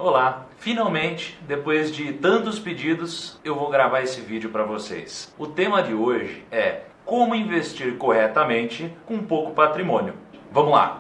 Olá! Finalmente, depois de tantos pedidos, eu vou gravar esse vídeo para vocês. O tema de hoje é como investir corretamente com pouco patrimônio. Vamos lá!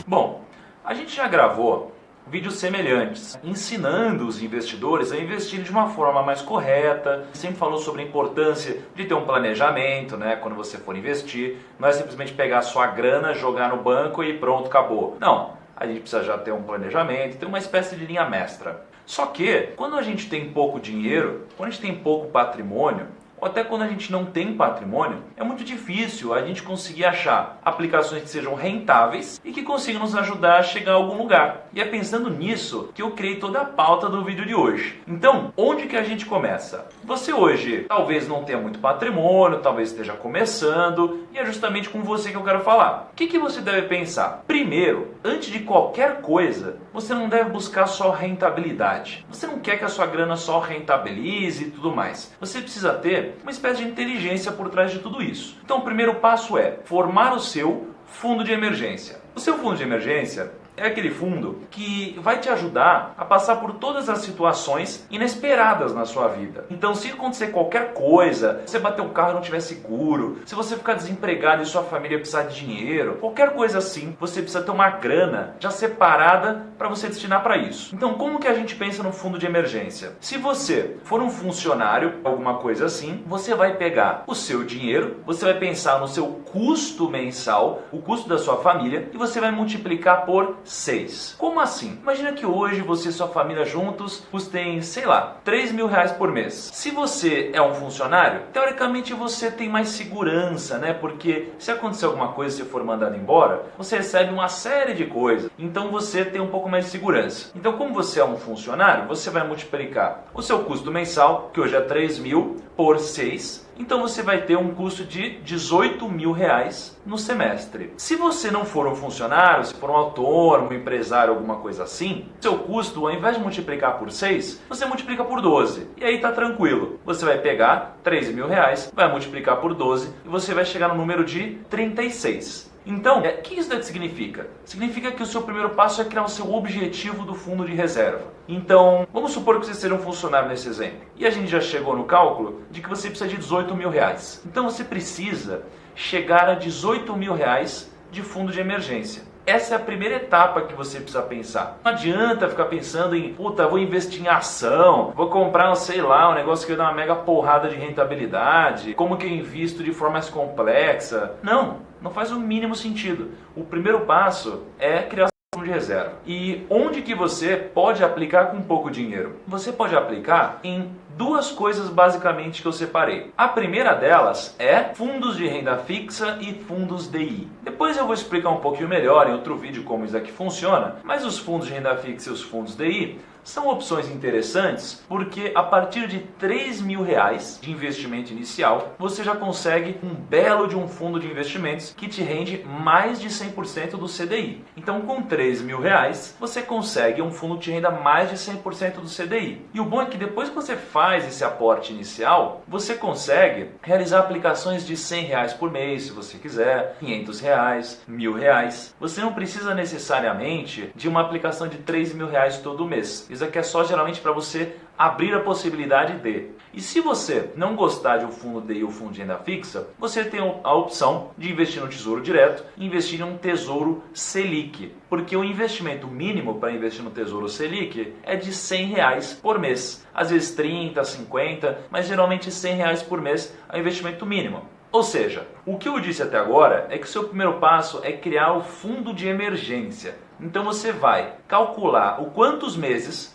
Bom, a gente já gravou vídeos semelhantes, ensinando os investidores a investir de uma forma mais correta. Sempre falou sobre a importância de ter um planejamento, né? Quando você for investir, não é simplesmente pegar a sua grana, jogar no banco e pronto, acabou. Não, a gente precisa já ter um planejamento, ter uma espécie de linha mestra. Só que, quando a gente tem pouco dinheiro, quando a gente tem pouco patrimônio, ou até quando a gente não tem patrimônio, é muito difícil a gente conseguir achar aplicações que sejam rentáveis e que consigam nos ajudar a chegar a algum lugar. E é pensando nisso que eu criei toda a pauta do vídeo de hoje. Então, onde que a gente começa? Você hoje talvez não tenha muito patrimônio, talvez esteja começando, e é justamente com você que eu quero falar. O que você deve pensar? Primeiro, antes de qualquer coisa, você não deve buscar só rentabilidade. Você não quer que a sua grana só rentabilize e tudo mais. Você precisa ter uma espécie de inteligência por trás de tudo isso. Então o primeiro passo é formar o seu fundo de emergência. O seu fundo de emergência é aquele fundo que vai te ajudar a passar por todas as situações inesperadas na sua vida. Então, se acontecer qualquer coisa, você bater o carro e não tiver seguro, se você ficar desempregado e sua família precisar de dinheiro, qualquer coisa assim, você precisa ter uma grana já separada para você destinar para isso. Então, como que a gente pensa no fundo de emergência? Se você for um funcionário, alguma coisa assim, você vai pegar o seu dinheiro, você vai pensar no seu custo mensal, o custo da sua família, e você vai multiplicar por 6. Como assim? Imagina que hoje você e sua família juntos custem, sei lá, 3 mil reais por mês. Se você é um funcionário, teoricamente você tem mais segurança, né? Porque se acontecer alguma coisa e você for mandado embora, você recebe uma série de coisas. Então você tem um pouco mais de segurança. Então, como você é um funcionário, você vai multiplicar o seu custo mensal, que hoje é 3 mil, por 6. Então você vai ter um custo de 18 mil reais no semestre. Se você não for um funcionário, se for um autônomo, um empresário, alguma coisa assim, seu custo, ao invés de multiplicar por 6, você multiplica por 12. E aí tá tranquilo. Você vai pegar 3 mil reais, vai multiplicar por 12 e você vai chegar no número de 36. Então, o que isso daqui significa? Significa que o seu primeiro passo é criar o seu objetivo do fundo de reserva. Então, vamos supor que você seja um funcionário nesse exemplo. E a gente já chegou no cálculo de que você precisa de 18 mil reais. Então você precisa chegar a 18 mil reais de fundo de emergência. Essa é a primeira etapa que você precisa pensar. Não adianta ficar pensando em, puta, vou investir em ação, vou comprar, sei lá, um negócio que vai dar uma mega porrada de rentabilidade, como que eu invisto de forma mais complexa. Não faz o mínimo sentido. O primeiro passo é criar um fundo de reserva. E onde que você pode aplicar com pouco dinheiro? Você pode aplicar em duas coisas basicamente que eu separei. A primeira delas é fundos de renda fixa e fundos DI. Depois eu vou explicar um pouquinho melhor em outro vídeo como isso aqui funciona, mas os fundos de renda fixa e os fundos DI são opções interessantes porque a partir de 3 mil reais de investimento inicial, você já consegue um belo de um fundo de investimentos que te rende mais de 100% do CDI. Então com 3 mil reais, você consegue um fundo que te renda mais de 100% do CDI. E o bom é que depois que você faz esse aporte inicial, você consegue realizar aplicações de 100 reais por mês, se você quiser, 500 reais, 1.000 reais. Você não precisa necessariamente de uma aplicação de 3 mil reais todo mês. Isso aqui é só geralmente para você abrir a possibilidade de. E se você não gostar de um fundo DI ou fundo de renda fixa, você tem a opção de investir no Tesouro Direto e investir em um Tesouro Selic. Porque o investimento mínimo para investir no Tesouro Selic é de 100 reais por mês. Às vezes 30, 50, mas geralmente 100 reais por mês é o investimento mínimo. Ou seja, o que eu disse até agora é que o seu primeiro passo é criar o fundo de emergência. Então você vai calcular quantos meses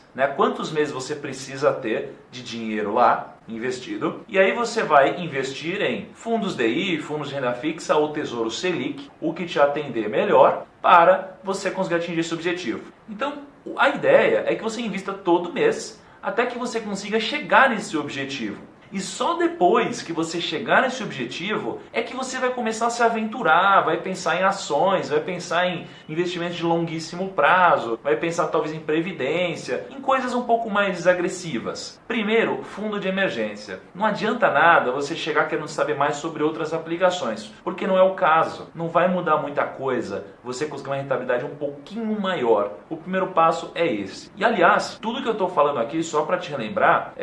você precisa ter de dinheiro lá investido, e aí você vai investir em fundos DI, fundos de renda fixa ou Tesouro Selic, o que te atender melhor para você conseguir atingir esse objetivo. Então a ideia é que você invista todo mês até que você consiga chegar nesse objetivo. E só depois que você chegar nesse objetivo é que você vai começar a se aventurar, vai pensar em ações, vai pensar em investimentos de longuíssimo prazo, vai pensar talvez em previdência, em coisas um pouco mais agressivas. Primeiro, fundo de emergência. Não adianta nada você chegar querendo saber mais sobre outras aplicações, porque não é o caso. Não vai mudar muita coisa você conseguir uma rentabilidade um pouquinho maior. O primeiro passo é esse. E aliás, tudo que eu estou falando aqui, só para te relembrar,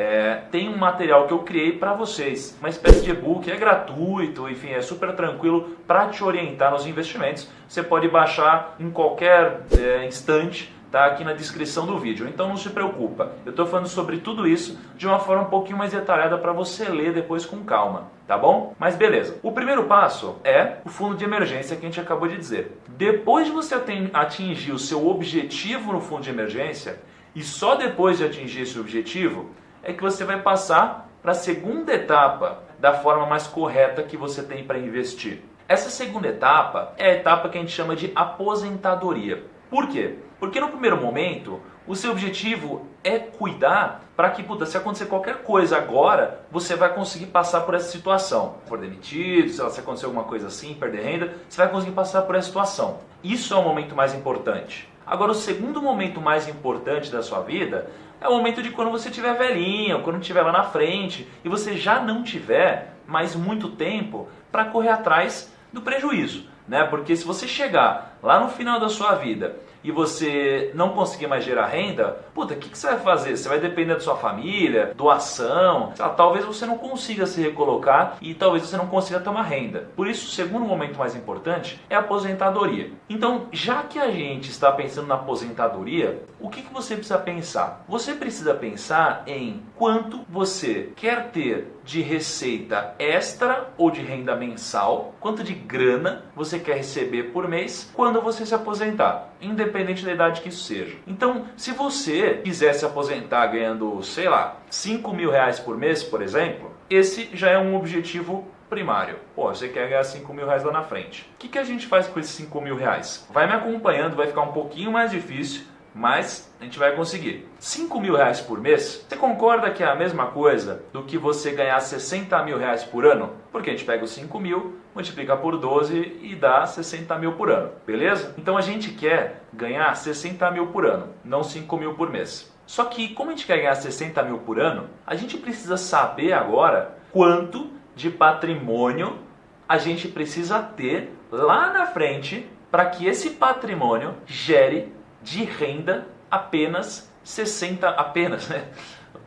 tem um material que eu criei para vocês, uma espécie de e-book, é gratuito, enfim, é super tranquilo para te orientar nos investimentos. Você pode baixar em qualquer instante, tá aqui na descrição do vídeo. Então não se preocupa, eu estou falando sobre tudo isso de uma forma um pouquinho mais detalhada para você ler depois com calma, tá bom? Mas beleza, o primeiro passo é o fundo de emergência que a gente acabou de dizer. Depois de você atingir o seu objetivo no fundo de emergência, e só depois de atingir esse objetivo, é que você vai passar para a segunda etapa da forma mais correta que você tem para investir. Essa segunda etapa é a etapa que a gente chama de aposentadoria. Por quê? Porque no primeiro momento, o seu objetivo é cuidar para que, se acontecer qualquer coisa agora, você vai conseguir passar por essa situação. Se for demitido, se acontecer alguma coisa assim, perder renda, você vai conseguir passar por essa situação. Isso é o momento mais importante. Agora, o segundo momento mais importante da sua vida é o momento de quando você estiver velhinho, quando estiver lá na frente e você já não tiver mais muito tempo para correr atrás do prejuízo, né? Porque se você chegar lá no final da sua vida e você não conseguir mais gerar renda, o que você vai fazer? Você vai depender da sua família, doação, talvez você não consiga se recolocar e talvez você não consiga ter uma renda. Por isso, o segundo momento mais importante é a aposentadoria. Então, já que a gente está pensando na aposentadoria, o que você precisa pensar? Você precisa pensar em quanto você quer ter de receita extra ou de renda mensal, quanto de grana você quer receber por mês quando você se aposentar, independente da idade que isso seja. Então, se você quiser se aposentar ganhando, sei lá, 5 mil reais por mês, por exemplo, esse já é um objetivo primário. Você quer ganhar 5 mil reais lá na frente. O que a gente faz com esses 5 mil reais? Vai me acompanhando, vai ficar um pouquinho mais difícil, mas a gente vai conseguir. 5 mil reais por mês, você concorda que é a mesma coisa do que você ganhar 60 mil reais por ano? Porque a gente pega os 5 mil, multiplica por 12 e dá 60 mil por ano, beleza? Então a gente quer ganhar 60 mil por ano, não 5 mil por mês. Só que como a gente quer ganhar 60 mil por ano, a gente precisa saber agora quanto de patrimônio a gente precisa ter lá na frente para que esse patrimônio gere de renda apenas 60, né?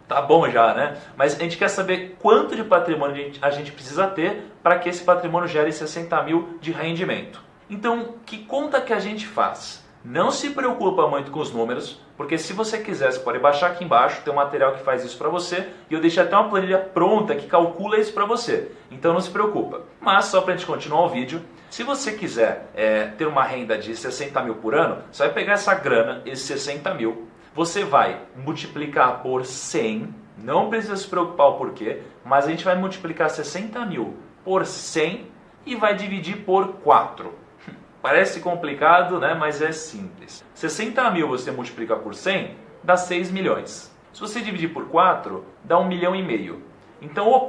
Tá bom já, né? Mas a gente quer saber quanto de patrimônio a gente precisa ter para que esse patrimônio gere 60 mil de rendimento. Então, que conta que a gente faz? Não se preocupa muito com os números, porque se você quiser, você pode baixar aqui embaixo, tem um material que faz isso para você, e eu deixei até uma planilha pronta que calcula isso para você. Então não se preocupa. Mas só para a gente continuar o vídeo, se você quiser ter uma renda de 60 mil por ano, você vai pegar essa grana, esses 60 mil, você vai multiplicar por 100, não precisa se preocupar o porquê, mas a gente vai multiplicar 60 mil por 100 e vai dividir por 4. Parece complicado, né? Mas é simples. 60 mil você multiplica por 100, dá 6 milhões. Se você dividir por 4, dá 1,5 milhão. Então,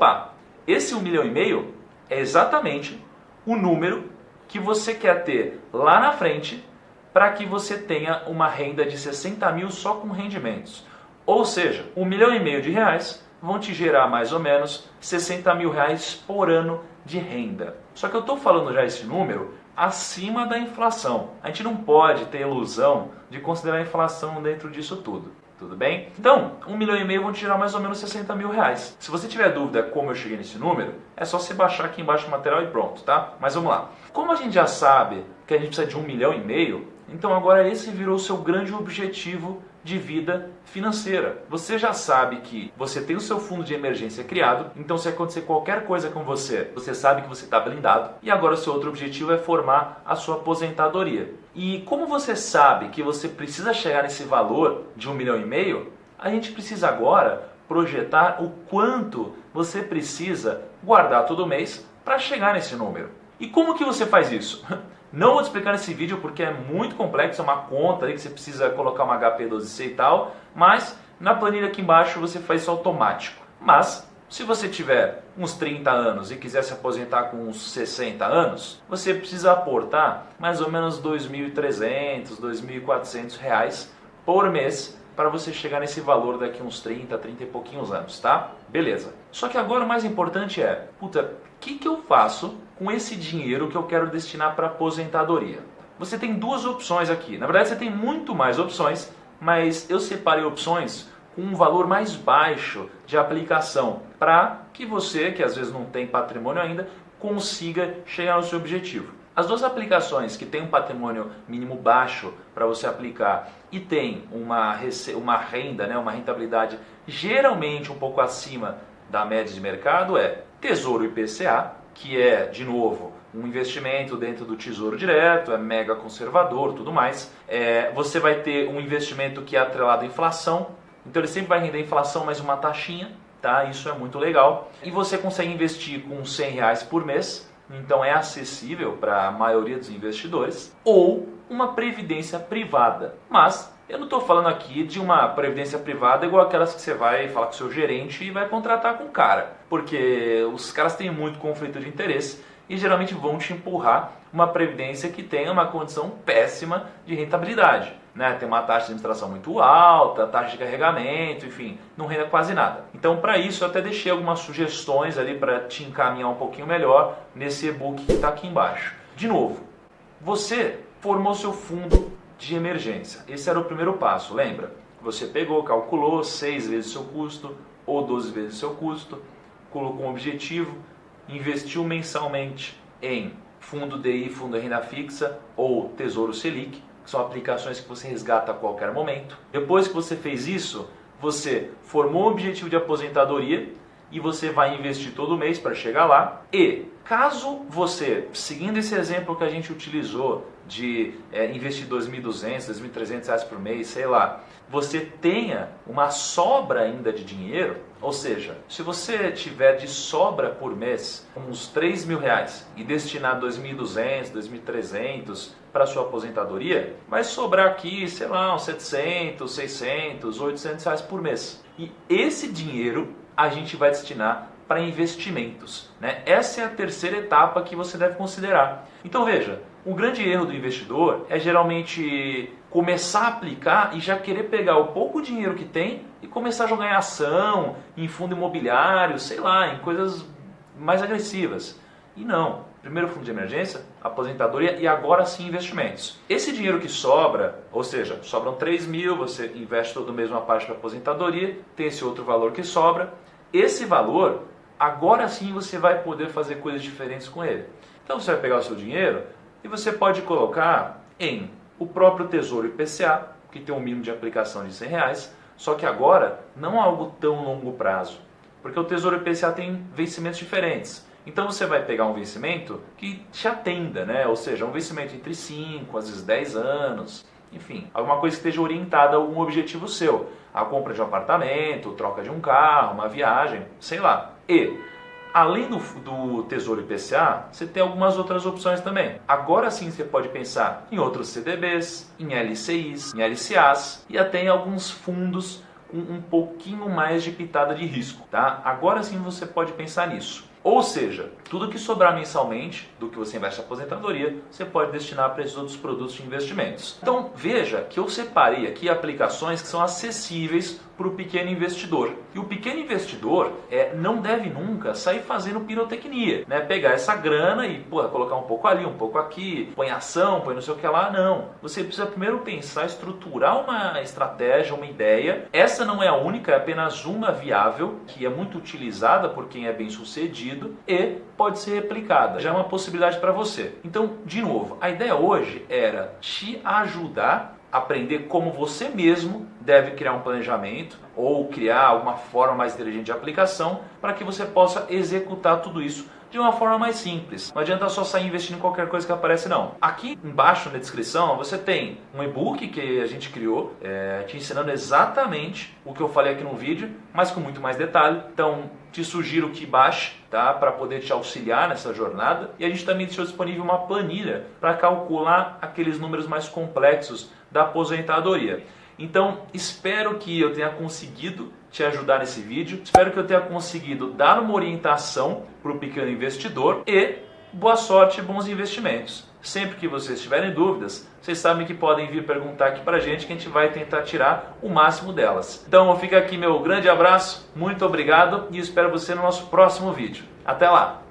esse 1,5 milhão é exatamente o número que você quer ter lá na frente para que você tenha uma renda de 60 mil só com rendimentos. Ou seja, 1,5 milhão de reais vão te gerar mais ou menos 60 mil reais por ano de renda. Só que eu estou falando já esse número acima da inflação. A gente não pode ter ilusão de considerar a inflação dentro disso tudo. Tudo bem? Então, 1,5 milhão vão te gerar mais ou menos 60 mil reais. Se você tiver dúvida como eu cheguei nesse número, é só você baixar aqui embaixo o material e pronto, tá? Mas vamos lá. Como a gente já sabe que a gente precisa de 1,5 milhão, então agora esse virou o seu grande objetivo de vida financeira. Você já sabe que você tem o seu fundo de emergência criado, então se acontecer qualquer coisa com você, você sabe que você está blindado, e agora o seu outro objetivo é formar a sua aposentadoria. E como você sabe que você precisa chegar nesse valor de 1,5 milhão, a gente precisa agora projetar o quanto você precisa guardar todo mês para chegar nesse número. E como que você faz isso? Não vou te explicar nesse vídeo porque é muito complexo, é uma conta aí que você precisa colocar uma HP12C e tal, mas na planilha aqui embaixo você faz isso automático. Mas Se você tiver uns 30 anos e quiser se aposentar com uns 60 anos, você precisa aportar mais ou menos R$ 2.300, R$ 2.400 por mês para você chegar nesse valor daqui uns 30 e pouquinhos anos, tá? Beleza. Só que agora o mais importante é, puta, o que eu faço com esse dinheiro que eu quero destinar para aposentadoria? Você tem duas opções aqui. Na verdade, você tem muito mais opções, mas eu separei opções com um valor mais baixo de aplicação para que você, que às vezes não tem patrimônio ainda, consiga chegar no seu objetivo. As duas aplicações que têm um patrimônio mínimo baixo para você aplicar e tem uma renda, né, uma rentabilidade geralmente um pouco acima da média de mercado é Tesouro IPCA, que é, de novo, um investimento dentro do Tesouro Direto, é mega conservador, tudo mais. Você vai ter um investimento que é atrelado à inflação, então ele sempre vai render inflação mais uma taxinha, tá? Isso é muito legal. E você consegue investir com R$100 por mês, então é acessível para a maioria dos investidores, ou uma previdência privada. Mas eu não estou falando aqui de uma previdência privada igual aquelas que você vai falar com o seu gerente e vai contratar com o cara, porque os caras têm muito conflito de interesse e geralmente vão te empurrar uma previdência que tenha uma condição péssima de rentabilidade, né? Tem uma taxa de administração muito alta, taxa de carregamento, enfim, não renda quase nada. Então, para isso, eu até deixei algumas sugestões ali para te encaminhar um pouquinho melhor nesse e-book que está aqui embaixo. De novo, você formou seu fundo de emergência. Esse era o primeiro passo, lembra? Você pegou, calculou 6 vezes o seu custo ou 12 vezes o seu custo, colocou um objetivo, investiu mensalmente em fundo DI, fundo de renda fixa ou Tesouro Selic, que são aplicações que você resgata a qualquer momento. Depois que você fez isso, você formou um objetivo de aposentadoria e você vai investir todo mês para chegar lá. E caso você, seguindo esse exemplo que a gente utilizou de investir R$2.200, R$2.300 por mês, sei lá, você tenha uma sobra ainda de dinheiro, ou seja, se você tiver de sobra por mês uns R$3.000 e destinar R$2.200, R$2.300 para sua aposentadoria, vai sobrar aqui, sei lá, uns R$700, R$600, R$800 por mês. E esse dinheiro a gente vai destinar para investimentos, né? Essa é a terceira etapa que você deve considerar. Então veja, o grande erro do investidor é geralmente começar a aplicar e já querer pegar o pouco dinheiro que tem e começar a jogar em ação, em fundo imobiliário, sei lá, em coisas mais agressivas. E não. Primeiro fundo de emergência, aposentadoria e agora sim investimentos. Esse dinheiro que sobra, ou seja, sobram 3 mil, você investe todo mês uma parte para aposentadoria, tem esse outro valor que sobra. Esse valor, agora sim você vai poder fazer coisas diferentes com ele. Então você vai pegar o seu dinheiro e você pode colocar em o próprio Tesouro IPCA, que tem um mínimo de aplicação de R$100, só que agora não algo tão longo prazo, porque o Tesouro IPCA tem vencimentos diferentes. Então você vai pegar um vencimento que te atenda, né? Ou seja, um vencimento entre 5, às vezes 10 anos, enfim, alguma coisa que esteja orientada a algum objetivo seu. A compra de um apartamento, troca de um carro, uma viagem, sei lá. E, além do Tesouro IPCA, você tem algumas outras opções também. Agora sim você pode pensar em outros CDBs, em LCIs, em LCAs e até em alguns fundos com um pouquinho mais de pitada de risco, tá? Agora sim você pode pensar nisso. Ou seja, tudo que sobrar mensalmente do que você investe na aposentadoria, você pode destinar para esses outros produtos de investimentos. Então veja que eu separei aqui aplicações que são acessíveis para o pequeno investidor. E o pequeno investidor não deve nunca sair fazendo pirotecnia, né? Pegar essa grana e colocar um pouco ali, um pouco aqui, põe ação, põe não sei o que lá, não. Você precisa primeiro pensar, estruturar uma estratégia, uma ideia. Essa não é a única, é apenas uma viável, que é muito utilizada por quem é bem sucedido e pode ser replicada. Já é uma possibilidade para você. Então, de novo, a ideia hoje era te ajudar a aprender como você mesmo deve criar um planejamento ou criar alguma forma mais inteligente de aplicação para que você possa executar tudo isso de uma forma mais simples. Não adianta só sair investindo em qualquer coisa que aparece, não. Aqui embaixo na descrição você tem um e-book que a gente criou, te ensinando exatamente o que eu falei aqui no vídeo, mas com muito mais detalhe. Então te sugiro que baixe, tá, para poder te auxiliar nessa jornada. E a gente também deixou disponível uma planilha para calcular aqueles números mais complexos da aposentadoria. Então, espero que eu tenha conseguido te ajudar nesse vídeo. Espero que eu tenha conseguido dar uma orientação para o pequeno investidor e boa sorte e bons investimentos. Sempre que vocês tiverem dúvidas, vocês sabem que podem vir perguntar aqui pra gente que a gente vai tentar tirar o máximo delas. Então fica aqui meu grande abraço, muito obrigado e espero você no nosso próximo vídeo. Até lá!